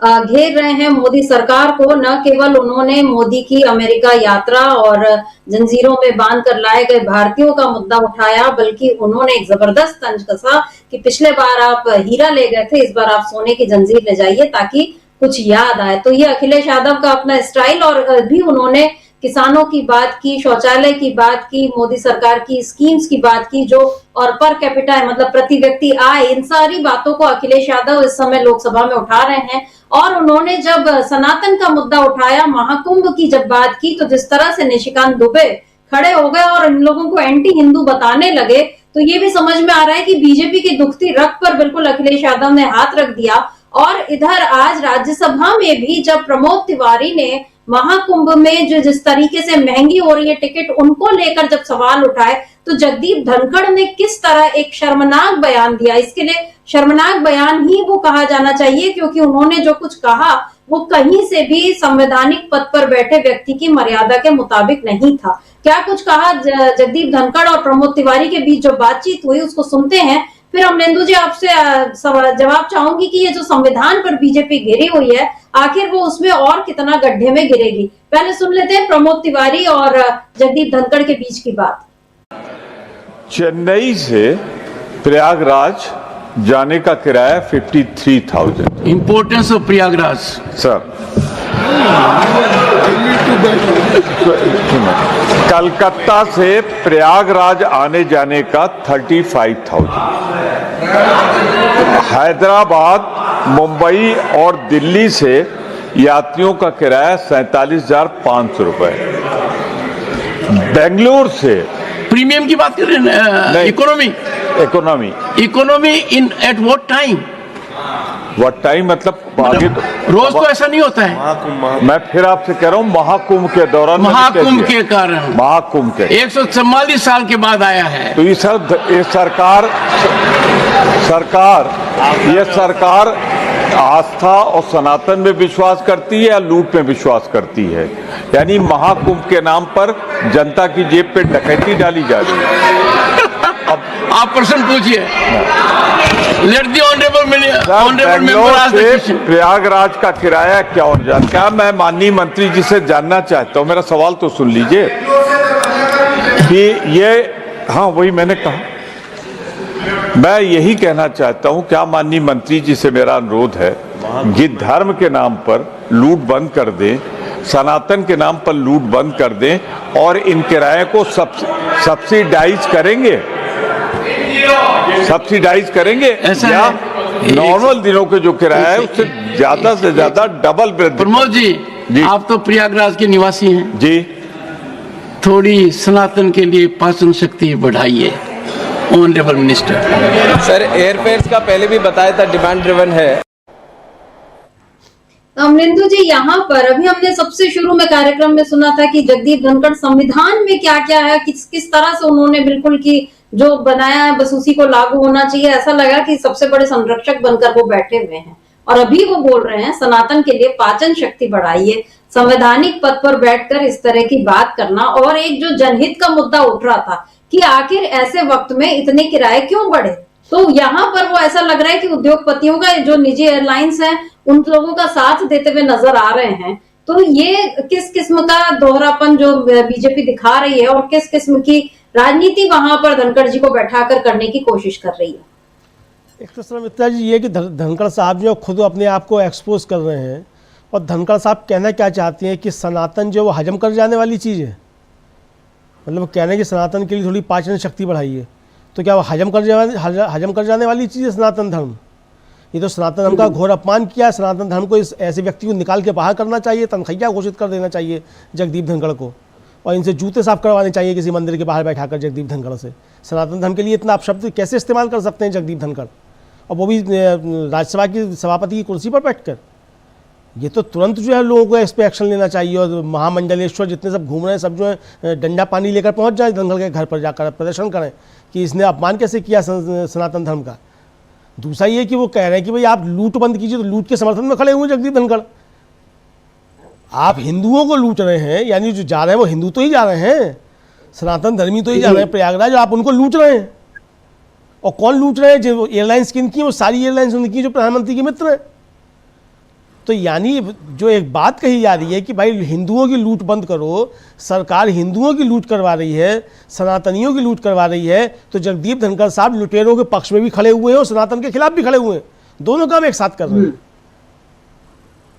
घेर रहे हैं मोदी सरकार को। न केवल उन्होंने मोदी की अमेरिका यात्रा और जंजीरों में बांध कर लाए गए भारतीयों का मुद्दा उठाया, बल्कि उन्होंने एक जबरदस्त तंज कसा कि पिछले बार आप हीरा ले गए थे, इस बार आप सोने की जंजीर ले जाइए ताकि कुछ याद आए। तो ये अखिलेश यादव का अपना स्टाइल। और भी उन्होंने किसानों की बात की, शौचालय की बात की, मोदी सरकार की स्कीम्स की बात की, जो और पर कैपिटा है, मतलब प्रति व्यक्ति आय, इन सारी बातों को अखिलेश यादव इस समय लोकसभा में उठा रहे हैं। और उन्होंने जब सनातन का मुद्दा उठाया, महाकुंभ की जब बात की, तो जिस तरह से निशिकांत दुबे खड़े हो गए और इन लोगों को एंटी हिंदू बताने लगे, तो ये भी समझ में आ रहा है कि बीजेपी की दुखती रग पर बिल्कुल अखिलेश यादव ने हाथ रख दिया। और इधर आज राज्यसभा में भी जब प्रमोद तिवारी ने महाकुंभ में जो जिस तरीके से महंगी हो रही है टिकट, उनको लेकर जब सवाल उठाए तो जगदीप धनखड़ ने किस तरह एक शर्मनाक बयान दिया। इसके लिए शर्मनाक बयान ही वो कहा जाना चाहिए, क्योंकि उन्होंने जो कुछ कहा वो कहीं से भी संवैधानिक पद पर बैठे व्यक्ति की मर्यादा के मुताबिक नहीं था। क्या कुछ कहा जगदीप धनखड़ और प्रमोद तिवारी के बीच जो बातचीत हुई, उसको सुनते हैं, फिर अमलेंदु जी आपसे जवाब चाहूंगी कि ये जो संविधान पर बीजेपी घिरी हुई है, आखिर वो उसमें और कितना गड्ढे में गिरेगी। पहले सुन लेते हैं प्रमोद तिवारी और जगदीप धनखड़ के बीच की बात। चेन्नई से प्रयागराज जाने का किराया 53,000। Importance of Prayagraj sir, Calcutta से प्रयागराज आने जाने का 35,000। हैदराबाद, मुंबई और दिल्ली से यात्रियों का किराया 47,500 रुपए। बेंगलुरु से प्रीमियम की बात कर रहे हैं, economy economy in at what time? What time मतलब आगे तो रोज तो ऐसा नहीं होता है। मैं फिर आपसे कह रहा हूं, महाकुंभ के दौरान, महाकुंभ के कारण, महाकुंभ के 144 साल के बाद आया है। तो ये सरकार आस्था और सनातन में विश्वास करती है या लूट में विश्वास करती है? यानी महाकुंभ के नाम पर जनता की जेब पे डकैती डाली जा रही है। अब आप प्रश्न पूछिए। Let the honourable member ask the question. Prayagraj का किराया क्या हो जाता? क्या मैं माननीय मंत्री जी से जानना चाहता हूं, मेरा सवाल तो सुन लीजिए कि ये, हाँ वही मैंने कहा, मैं यही कहना चाहता हूं, क्या माननीय मंत्री जी से मेरा अनुरोध है कि धर्म के नाम पर लूट बंद कर दें, सनातन के नाम पर लूट बंद कर दें और इन किराए को सब्सिडाइज करेंगे या नॉर्मल दिनों के जो किराया है उससे ज्यादा से ज्यादा डबल वृद्धि। प्रमोद जी, आप तो प्रयागराज के निवासी हैं जी, थोड़ी सनातन के लिए पाचन शक्ति बढ़ाइए ऑनरेबल मिनिस्टर। सर, एयरफेयर्स का पहले भी बताया था, डिमांड ड्रिवन है। अमलेंदु जी, यहाँ पर अभी हमने सबसे शुरू में कार्यक्रम में सुना था कि जगदीप धनखड़ संविधान में क्या क्या है, किस तरह से उन्होंने बिल्कुल की जो बनाया है बस उसी को लागू होना चाहिए। ऐसा लगा कि सबसे बड़े संरक्षक बनकर वो बैठे हुए हैं और अभी वो बोल रहे हैं सनातन के लिए पाचन शक्ति बढ़ाइए। संवैधानिक पद पर बैठकर इस तरह की बात करना, और एक जो जनहित का मुद्दा उठ रहा था कि आखिर ऐसे वक्त में इतने किराए क्यों बढ़े, तो यहाँ पर वो ऐसा लग रहा है कि उद्योगपतियों का जो निजी एयरलाइंस हैं उन लोगों का साथ देते हुए नजर आ रहे हैं। तो ये किस किस्म का दोहरापन जो बीजेपी दिखा रही है और किस किस्म की राजनीति वहां पर धनखड़ जी को बैठाकर करने की कोशिश कर रही है? एक तो सर मित्रा जी ये कि धनखड़ साहब जो खुद अपने आप को एक्सपोज कर रहे हैं, और धनखड़ साहब कहना क्या चाहते हैं कि सनातन जो वो हजम कर जाने वाली चीज़ है। मतलब कह रहे हैं कि सनातन के लिए थोड़ी पाचन शक्ति बढ़ाइए, तो क्या वो हजम कर जाने वाली चीज़ है सनातन धर्म? ये तो सनातन धर्म का घोर अपमान किया है। सनातन धर्म को इस ऐसे व्यक्ति को निकाल के बाहर करना चाहिए, तनख्वाह घोषित कर देना चाहिए जगदीप धनखड़ को, और इनसे जूते साफ करवाने चाहिए किसी मंदिर के बाहर बैठाकर जगदीप धनखड़ से। सनातन धर्म के लिए इतना आप शब्द कैसे इस्तेमाल कर सकते हैं जगदीप धनखड़, और वो भी राज्यसभा की सभापति की कुर्सी पर बैठकर? ये तो तुरंत जो है लोगों को इस पर एक्शन लेना चाहिए, और महामंडलेश्वर जितने सब घूम रहे हैं सब जो है डंडा पानी लेकर पहुंच जाए धनखड़ के घर पर जाकर प्रदर्शन करें कि इसने अपमान कैसे किया सनातन धर्म का। दूसरा ये कि वो कह रहे हैं कि भाई आप लूट बंद कीजिए, तो लूट के समर्थन में खड़े हुए जगदीप धनखड़। आप हिंदुओं को लूट रहे हैं, यानी जो जा रहे हैं वो हिंदू तो ही जा रहे हैं, सनातन धर्मी तो ही जा रहे हैं प्रयागराज, आप उनको लूट रहे हैं। और कौन लूट रहे हैं? जो एयरलाइंस किनकी, वो सारी एयरलाइंस उनकी जो प्रधानमंत्री के मित्र हैं। तो यानी जो एक बात कही जा रही है कि भाई हिंदुओं की लूट बंद करो, सरकार हिंदुओं की लूट करवा रही है, सनातनियों की लूट करवा रही है, तो जगदीप धनखड़ साहब लुटेरों के पक्ष में भी खड़े हुए हैं और सनातन के खिलाफ भी खड़े हुए हैं, दोनों काम एक साथ कर रहे हैं।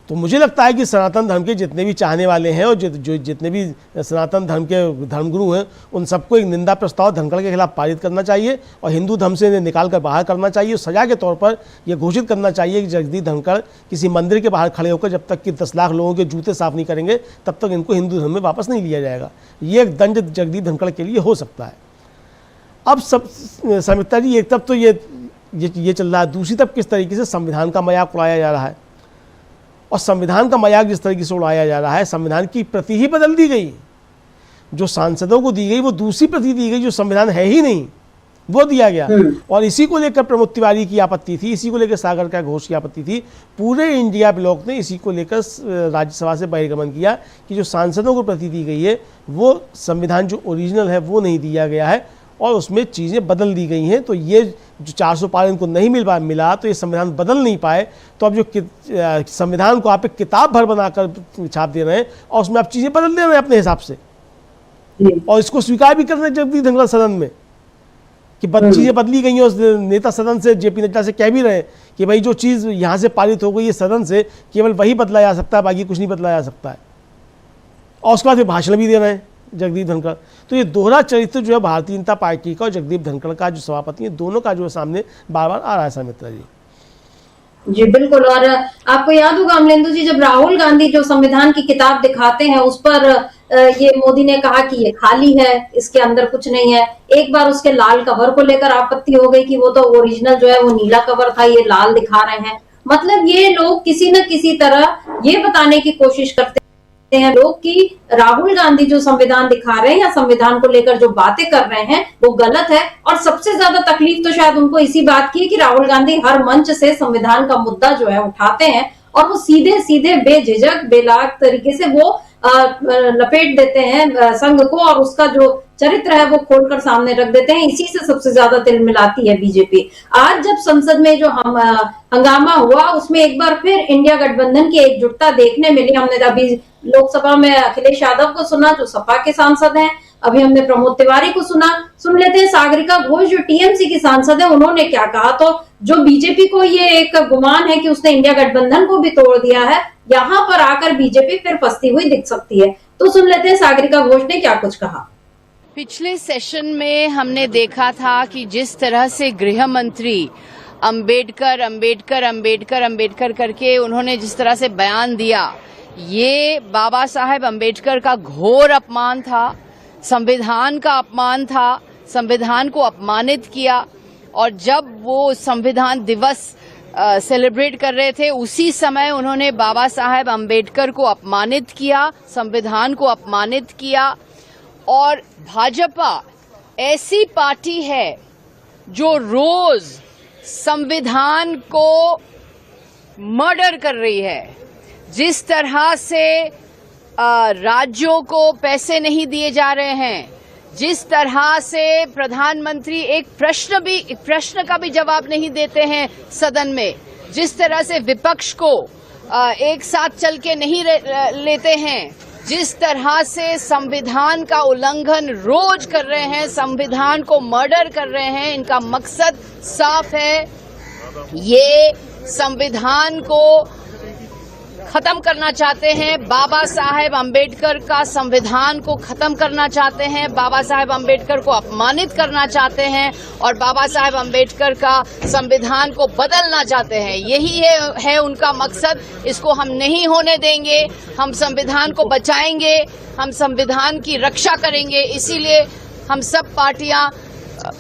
तो मुझे लगता है कि सनातन धर्म के जितने भी चाहने वाले हैं और जो जितने भी सनातन धर्म के धर्मगुरु हैं, उन सबको एक निंदा प्रस्ताव धनखड़ के खिलाफ पारित करना चाहिए और हिंदू धर्म से इन्हें निकाल कर बाहर करना चाहिए। सजा के तौर पर यह घोषित करना चाहिए कि जगदीप धनखड़ किसी मंदिर के बाहर खड़े होकर जब तक कि 10 लाख लोगों के जूते साफ नहीं करेंगे तब तक इनको हिंदू धर्म में वापस नहीं लिया जाएगा। ये एक दंड जगदीप धनखड़ के लिए हो सकता है। अब सब समिता जी, एक तरफ तो ये चल रहा है, दूसरी तरफ किस तरीके से संविधान का मजाक उड़ाया जा रहा है। और संविधान का मजाक जिस तरीके से उड़ाया जा रहा है, संविधान की प्रति ही बदल दी गई, जो सांसदों को दी गई वो दूसरी प्रति दी गई, जो संविधान है ही नहीं वो दिया गया। और इसी को लेकर प्रमोद तिवारी की आपत्ति थी, इसी को लेकर सागर का घोष की आपत्ति थी। पूरे इंडिया ब्लॉक ने इसी को लेकर राज्यसभा से बहिर्गमन किया कि जो सांसदों को प्रति दी गई है वो संविधान जो ओरिजिनल है वो नहीं दिया गया है और उसमें चीज़ें बदल दी गई हैं। तो ये जो 400 पार इनको नहीं मिला तो ये संविधान बदल नहीं पाए, तो अब जो संविधान को आप एक किताब भर बनाकर छाप दे रहे हैं और उसमें आप चीज़ें बदल दे रहे हैं अपने हिसाब से, और इसको स्वीकार भी कर रहे हैं जगदीप धनखड़ सदन में कि चीज़ें बदली गई हैं। उस नेता सदन से जेपी नड्डा से कह भी रहे हैं कि भाई जो चीज़ यहाँ से पारित हो गई है सदन से, केवल वही बदला जा सकता है, बाकी कुछ नहीं बदला जा सकता है। और उसके बाद फिर भाषण भी दे रहे हैं जगदीप धनखड़। तो ये दोहरा चरित्र जो है भारतीय जनता पार्टी का और जगदीप धनखड़ का जो सभापति है, दोनों का जो है सामने बार बार आ रहा है। सौमित्रा जी जी बिल्कुल। और आपको याद होगा अमलेंदु जी, जब राहुल गांधी जो संविधान की किताब दिखाते हैं उस पर ये मोदी ने कहा कि ये खाली है, इसके अंदर कुछ नहीं है। एक बार उसके लाल कवर को लेकर आपत्ति हो गई कि वो तो ओरिजिनल जो है वो नीला कवर था, ये लाल दिखा रहे हैं। मतलब ये लोग किसी न किसी तरह ये बताने की कोशिश करते हैं लोग कि राहुल गांधी जो संविधान दिखा रहे हैं या संविधान को लेकर जो बातें कर रहे हैं वो गलत है। और सबसे ज्यादा तकलीफ तो शायद उनको इसी बात की है कि राहुल गांधी हर मंच से संविधान का मुद्दा जो है उठाते हैं और वो सीधे सीधे बेझिझक बेलाग तरीके से वो लपेट देते हैं संघ को और उसका जो चरित्र है वो खोलकर सामने रख देते हैं। इसी से सबसे ज्यादा तिल मिलाती है बीजेपी। आज जब संसद में जो हंगामा हुआ उसमें एक बार फिर इंडिया गठबंधन की एकजुटता देखने मिली। हमने अभी लोकसभा में अखिलेश यादव को सुना जो सपा के सांसद हैं, अभी हमने प्रमोद तिवारी को सुना। सुन लेते हैं सागरिका घोष जो टीएमसी की सांसद है, उन्होंने क्या कहा। तो जो बीजेपी को ये एक गुमान है कि उसने इंडिया गठबंधन को भी तोड़ दिया है, यहाँ पर आकर बीजेपी फिर फंसती हुई दिख सकती है। तो सुन लेते हैं सागरिका घोष ने क्या कुछ कहा। पिछले सेशन में हमने देखा था कि जिस तरह से गृह मंत्री अंबेडकर अंबेडकर अंबेडकर अंबेडकर करके उन्होंने जिस तरह से बयान दिया, ये बाबा साहेब अंबेडकर का घोर अपमान था, संविधान का अपमान था, संविधान को अपमानित किया। और जब वो संविधान दिवस सेलिब्रेट कर रहे थे उसी समय उन्होंने बाबा साहेब अंबेडकर को अपमानित किया, संविधान को अपमानित किया। और भाजपा ऐसी पार्टी है जो रोज संविधान को मर्डर कर रही है। जिस तरह से राज्यों को पैसे नहीं दिए जा रहे हैं, जिस तरह से प्रधानमंत्री एक प्रश्न का भी जवाब नहीं देते हैं सदन में, जिस तरह से विपक्ष को एक साथ चल के नहीं लेते हैं, जिस तरह से संविधान का उल्लंघन रोज कर रहे हैं, संविधान को मर्डर कर रहे हैं, इनका मकसद साफ है। ये संविधान को खत्म करना चाहते हैं, बाबा साहेब अंबेडकर का संविधान को खत्म करना चाहते हैं, बाबा साहेब अंबेडकर को अपमानित करना चाहते हैं और बाबा साहेब अंबेडकर का संविधान को बदलना चाहते हैं। यही है उनका मकसद। इसको हम नहीं होने देंगे, हम संविधान को बचाएंगे, हम संविधान की रक्षा करेंगे। इसीलिए हम सब पार्टियां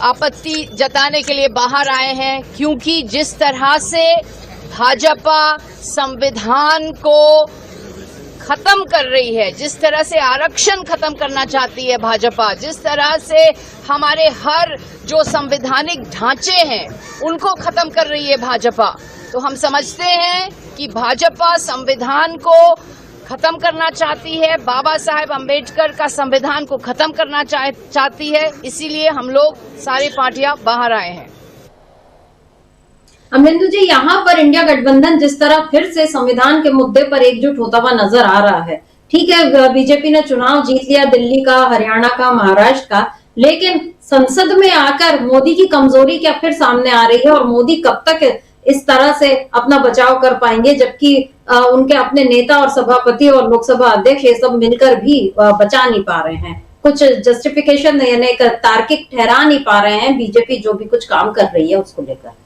आपत्ति जताने के लिए बाहर आए हैं, क्योंकि जिस तरह से भाजपा संविधान को खत्म कर रही है, जिस तरह से आरक्षण खत्म करना चाहती है भाजपा, जिस तरह से हमारे हर जो संवैधानिक ढांचे हैं उनको खत्म कर रही है भाजपा, तो हम समझते हैं कि भाजपा संविधान को खत्म करना चाहती है, बाबा साहेब अंबेडकर का संविधान को खत्म करना चाहती है। इसीलिए हम लोग सारी पार्टियां बाहर आए हैं। अमरिंदर जी, यहाँ पर इंडिया गठबंधन जिस तरह फिर से संविधान के मुद्दे पर एकजुट होता हुआ नजर आ रहा है। ठीक है, बीजेपी ने चुनाव जीत लिया दिल्ली का, हरियाणा का, महाराष्ट्र का, लेकिन संसद में आकर मोदी की कमजोरी क्या फिर सामने आ रही है और मोदी कब तक इस तरह से अपना बचाव कर पाएंगे, जबकि उनके अपने नेता और सभापति और लोकसभा अध्यक्ष ये सब मिलकर भी बचा नहीं पा रहे हैं, कुछ जस्टिफिकेशन यानी तार्किक ठहरा नहीं पा रहे हैं बीजेपी जो भी कुछ काम कर रही है उसको लेकर।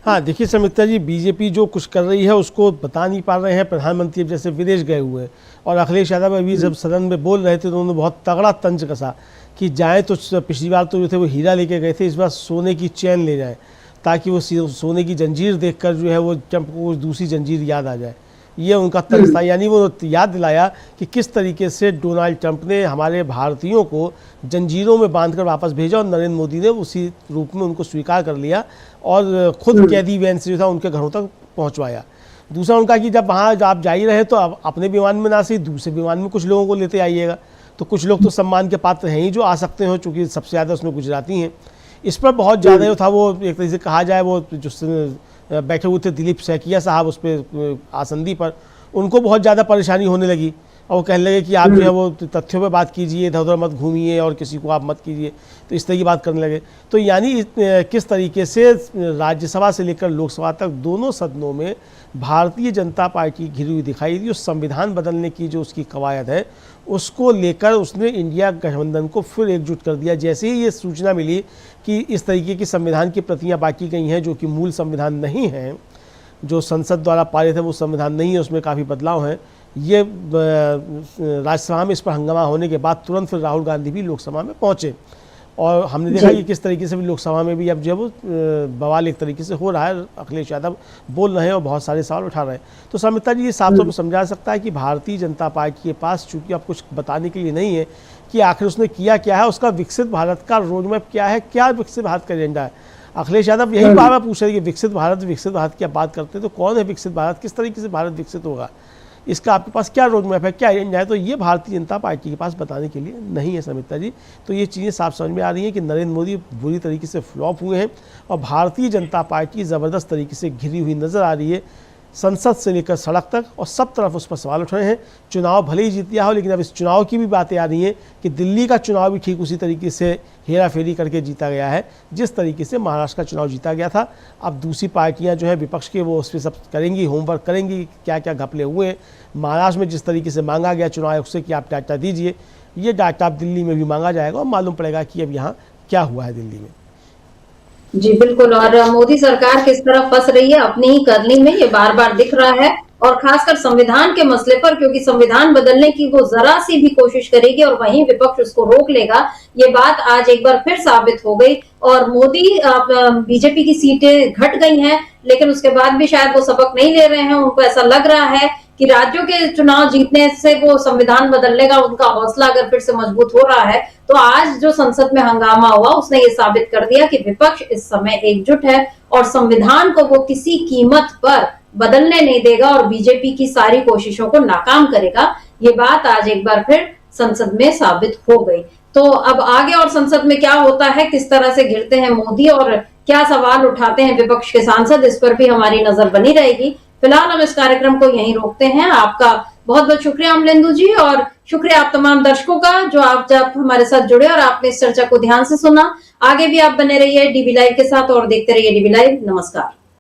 हाँ देखिए समिता जी, बीजेपी जो कुछ कर रही है उसको बता नहीं पा रहे हैं। प्रधानमंत्री अब जैसे विदेश गए हुए हैं और अखिलेश यादव अभी जब सदन में बोल रहे थे तो उन्होंने बहुत तगड़ा तंज कसा कि जाए तो पिछली बार तो जो थे वो हीरा लेके गए थे, इस बार सोने की चैन ले जाए ताकि वो सोने की जंजीर देखकर जो है वो दूसरी जंजीर याद आ जाए। ये उनका तर्ज था। यानी वो याद दिलाया कि किस तरीके से डोनाल्ड ट्रंप ने हमारे भारतीयों को जंजीरों में बांधकर वापस भेजा और नरेंद्र मोदी ने उसी रूप में उनको स्वीकार कर लिया और खुद कैदी वैन से जो था उनके घरों तक पहुंचवाया। दूसरा उनका कि जब वहाँ आप जा ही रहे तो आप अपने विमान में ना सही दूसरे विमान में कुछ लोगों को लेते आइएगा। तो कुछ लोग तो सम्मान के पात्र हैं ही जो आ सकते हो, चूँकि सबसे ज़्यादा उसमें गुजराती हैं। इस पर बहुत ज़्यादा जो था वो एक तरीके से कहा जाए वो जो बैठे हुए थे दिलीप सैकिया साहब उस पर आसंदी पर, उनको बहुत ज़्यादा परेशानी होने लगी और वो कहने लगे कि आप जो है वो तथ्यों पे बात कीजिए, इधर उधर मत घूमिए और किसी को आप मत कीजिए। तो इस तरह की बात करने लगे। तो यानी किस तरीके से राज्यसभा से लेकर लोकसभा तक दोनों सदनों में भारतीय जनता पार्टी घिरी हुई दिखाई दी। उस संविधान बदलने की जो उसकी कवायद है उसको लेकर उसने इंडिया गठबंधन को फिर एकजुट कर दिया। जैसे ही ये सूचना मिली कि इस तरीके की संविधान की प्रतियां बांटी गई हैं जो कि मूल संविधान नहीं है, जो संसद द्वारा पारित है वो संविधान नहीं है, उसमें काफ़ी बदलाव हैं। ये राज्यसभा में इस पर हंगामा होने के बाद तुरंत फिर राहुल गांधी भी लोकसभा में पहुंचे और हमने देखा कि किस तरीके से भी लोकसभा में भी अब जो है वो बवाल एक तरीके से हो रहा है। अखिलेश यादव बोल रहे हैं और बहुत सारे सवाल उठा रहे हैं। तो समिता जी ये साफ तौर पर समझा सकता है कि भारतीय जनता पार्टी के पास चूंकि अब कुछ बताने के लिए नहीं है कि आखिर उसने किया क्या है, उसका विकसित भारत का रोड मैप क्या है, क्या विकसित भारत का एजेंडा है। अखिलेश यादव यही बार बार पूछ रहे हैं कि विकसित भारत की आप बात करते हैं तो कौन है विकसित भारत, किस तरीके से भारत विकसित होगा, इसका आपके पास क्या रोड मैप है, क्या एजेंडा है। तो ये भारतीय जनता पार्टी के पास बताने के लिए नहीं है समिता जी। तो ये चीज़ें साफ समझ में आ रही हैं कि नरेंद्र मोदी बुरी तरीके से फ्लॉप हुए हैं और भारतीय जनता पार्टी ज़बरदस्त तरीके से घिरी हुई नज़र आ रही है, संसद से लेकर सड़क तक, और सब तरफ उस पर सवाल उठ रहे हैं। चुनाव भले ही जीत गया हो, लेकिन अब इस चुनाव की भी बातें आ रही हैं कि दिल्ली का चुनाव भी ठीक उसी तरीके से हेरा फेरी करके जीता गया है जिस तरीके से महाराष्ट्र का चुनाव जीता गया था। अब दूसरी पार्टियां जो है विपक्ष के वो उस पर सब करेंगी, होमवर्क करेंगी, क्या क्या घपले हुए हैं। महाराष्ट्र में जिस तरीके से मांगा गया चुनाव आयोग से कि आप डाटा दीजिए, ये डाटा अब दिल्ली में भी मांगा जाएगा और मालूम पड़ेगा कि अब यहाँ क्या हुआ है दिल्ली में। जी बिल्कुल। और मोदी सरकार किस तरह फंस रही है अपनी ही करनी में, ये बार बार दिख रहा है। और खासकर संविधान के मसले पर, क्योंकि संविधान बदलने की वो जरा सी भी कोशिश करेगी और वहीं विपक्ष उसको रोक लेगा, ये बात आज एक बार फिर साबित हो गई। और मोदी बीजेपी की सीटें घट गई हैं, लेकिन उसके बाद भी शायद वो सबक नहीं ले रहे हैं। उनको ऐसा लग रहा है कि राज्यों के चुनाव जीतने से वो संविधान बदलने का उनका हौसला अगर फिर से मजबूत हो रहा है, तो आज जो संसद में हंगामा हुआ उसने ये साबित कर दिया कि विपक्ष इस समय एकजुट है और संविधान को वो किसी कीमत पर बदलने नहीं देगा और बीजेपी की सारी कोशिशों को नाकाम करेगा। ये बात आज एक बार फिर संसद में साबित हो गई। तो अब आगे और संसद में क्या होता है, किस तरह से घिरते हैं मोदी और क्या सवाल उठाते हैं विपक्ष के सांसद, इस पर भी हमारी नजर बनी रहेगी। फिलहाल हम इस कार्यक्रम को यहीं रोकते हैं। आपका बहुत बहुत शुक्रिया अमलेंदु जी, और शुक्रिया आप तमाम दर्शकों का जो आप जब हमारे साथ जुड़े और आपने इस चर्चा को ध्यान से सुना। आगे भी आप बने रहिए डीबी लाइव के साथ और देखते रहिए डीबी लाइव। नमस्कार।